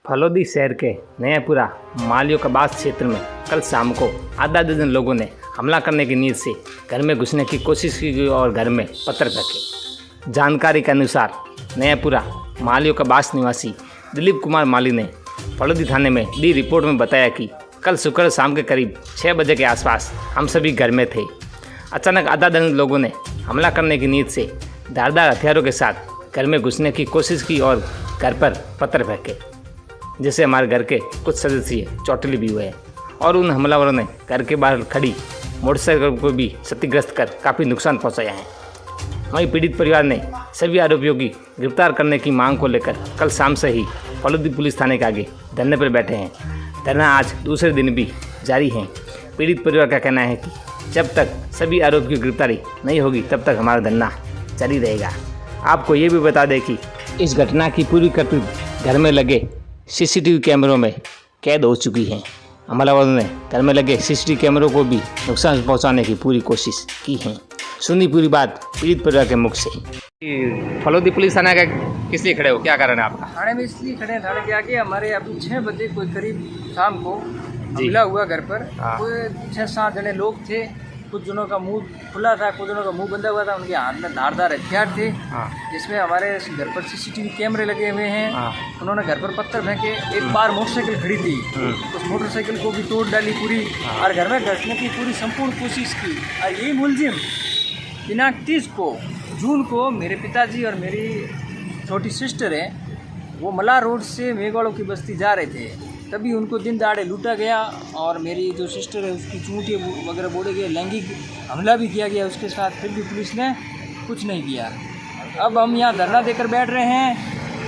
फलोदी शहर के नयापुरा मालियों कबास क्षेत्र में कल शाम को आधा दर्जन लोगों ने हमला करने की नीयत से घर में घुसने की कोशिश की और घर में पत्थर फेंके। जानकारी के अनुसार नयापुरा मालियों कबास निवासी दिलीप कुमार माली ने फलोदी थाने में दी रिपोर्ट में बताया कि कल शुक्र शाम के करीब 6 बजे के आसपास हम सभी घर में थे। अचानक आधा दर्जन लोगों ने हमला करने की नीयत से धारदार हथियारों के साथ घर में घुसने की कोशिश की और घर पर पत्थर फेंके, जिससे हमारे घर के कुछ सदस्य चोटिल भी हुए और उन हमलावरों ने घर के बाहर खड़ी मोटरसाइकिल को भी क्षतिग्रस्त कर काफ़ी नुकसान पहुंचाया है। वहीं पीड़ित परिवार ने सभी आरोपियों की गिरफ्तार करने की मांग को लेकर कल शाम से ही फलोदी पुलिस थाने के आगे धरने पर बैठे हैं। धरना आज दूसरे दिन भी जारी है। पीड़ित परिवार का कहना है कि जब तक सभी आरोपियों की गिरफ्तारी नहीं होगी तब तक हमारा धरना जारी रहेगा। आपको ये भी बता दें कि इस घटना की पूरी करतूत घर में लगे सीसीटीवी कैमरों में कैद हो चुकी है। हमलावरों ने घर में लगे सीसीटीवी कैमरों को भी नुकसान पहुंचाने की पूरी कोशिश की है। सुनी पूरी बात पीड़ित परिवार के मुख से। फलोदी पुलिस थाना का किस लिए खड़े हो, क्या कारण है आपका? थाने में इसलिए खड़े हैं, थाने के आगे हमारे अभी 6 बजे कोई करीब शाम को हमला हुआ घर पर। कोई 6-7 जने लोग थे। कुछ जनों का मुंह खुला था, कुछ जनों का मुंह बंधा हुआ था। उनके हाथ में धारदार हथियार थे, जिसमें हमारे घर पर सीसीटीवी कैमरे लगे हुए हैं। उन्होंने घर पर पत्थर फेंके। एक बार मोटरसाइकिल खड़ी थी, उस मोटरसाइकिल को भी तोड़ डाली पूरी और घर में घुसने की पूरी संपूर्ण कोशिश की। और यही मुलजिम दिनांक 30 को जून को मेरे पिताजी और मेरी छोटी सिस्टर है, वो मल्लाह रोड से मेघवाड़ों की बस्ती जा रहे थे। तभी उनको दिन दहाड़े लूटा गया और मेरी जो सिस्टर है उसकी चूंटी वगैरह बोड़े गए, लैंगिक हमला भी किया गया उसके साथ। फिर भी पुलिस ने कुछ नहीं किया। अब हम यहाँ धरना देकर बैठ रहे हैं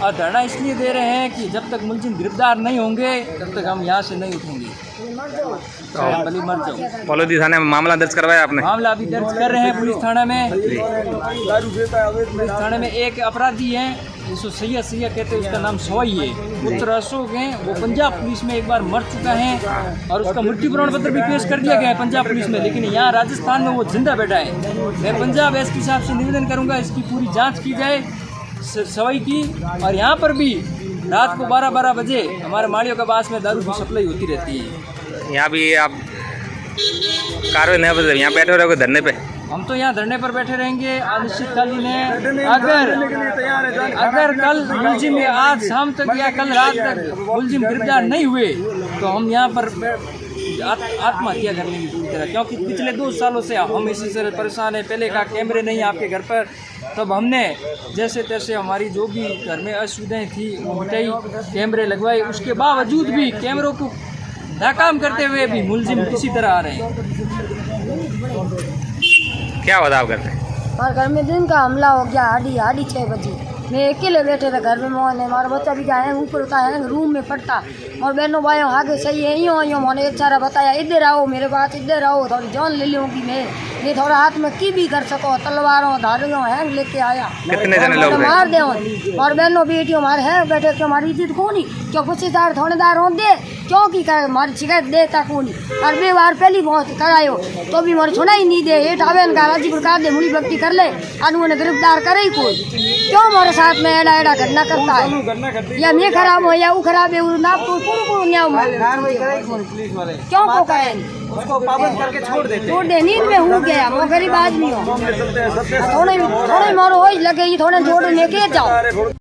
और धरना इसलिए दे रहे हैं कि जब तक मुलजिम गिरफ्तार नहीं होंगे तब तक हम यहाँ से नहीं उठेंगे। भली मर जाओ। फलोदी थाने में मामला दर्ज करवाया आपने? मामला अभी दर्ज कर रहे हैं पुलिस थाना में। पुलिस थाने में एक अपराधी है जिसको सैया कहते हैं, उसका नाम सवाई है, पुत्र अशोक है। वो पंजाब पुलिस में एक बार मर चुका है और उसका मृत्यु प्रमाण पत्र भी पेश कर दिया गया है पंजाब पुलिस में, लेकिन यहाँ राजस्थान में वो जिंदा बैठा है। मैं पंजाब एसपी साहब से निवेदन करूँगा इसकी पूरी जाँच की जाए सवाई की। और यहाँ पर भी रात को 12-12 बजे हमारे मालियों का बास में दारू की सप्लाई होती रहती है। यहाँ भी आप कार्रवाई नहीं बदल, यहाँ बैठे रहोगे धरने पे? हम तो यहाँ धरने पर बैठे रहेंगे अनिश्चितकालीन है। अगर कल मुलजिम आज शाम तक या कल रात तक मुलजिम गिरफ्तार नहीं हुए तो हम यहाँ पर आत्महत्या कर लेंगे पूरी तरह, क्योंकि पिछले 2 सालों से हम इसी से परेशान हैं। पहले का कैमरे नहीं आपके घर पर, तब हमने जैसे तैसे हमारी जो भी घर में असुविधाएं थी वो मिटाई, कैमरे लगवाए। उसके बावजूद भी कैमरों को नाकाम करते हुए भी मुलजिम इसी तरह आ रहे हैं। क्या बदलाव करते हैं? हमारे घर में दिन का हमला हो गया आधी 6 बजे। मैं अकेले बैठे थे घर में, मोहन है हमारा बच्चा भी क्या है ऊपर होता है रूम में पड़ता और बहनों भाइयों आगे सही है यूँ मैंने एक सारा बताया इधर आओ मेरे पास, इधर आओ थोड़ी जान ले लूँगी मैं थोड़ा हाथ में की भी कर सको, तलवारों धारियों हैंग लेके आया। कितने जने लोग मार दे और बहनों बेटियों हमारे हैं बैठे कि हमारी इज्जत को नहीं क्यों कुछदार थोड़ेदार हो दे क्यों की कर हमारी शिकायत देता को नहीं। और 2 बार पहली बहुत करायो तो भी हमारे सुना ही नहीं दे। ये ठावे गाजीपुर का दे मुड़ी भक्ति कर ले अनु ने गिरफ्तार करे ही कोई क्यों हमारे साथ में एड़ा घटना करता है। या मैं खराब हो या वो खराब है ना तो क्यों को करें उसको पाबंद करके छोड़ दे। नींद में हो गया वो गरीब आदमी हो थोड़े मारो हो लगे थोड़े जोड़ लेके जाओ।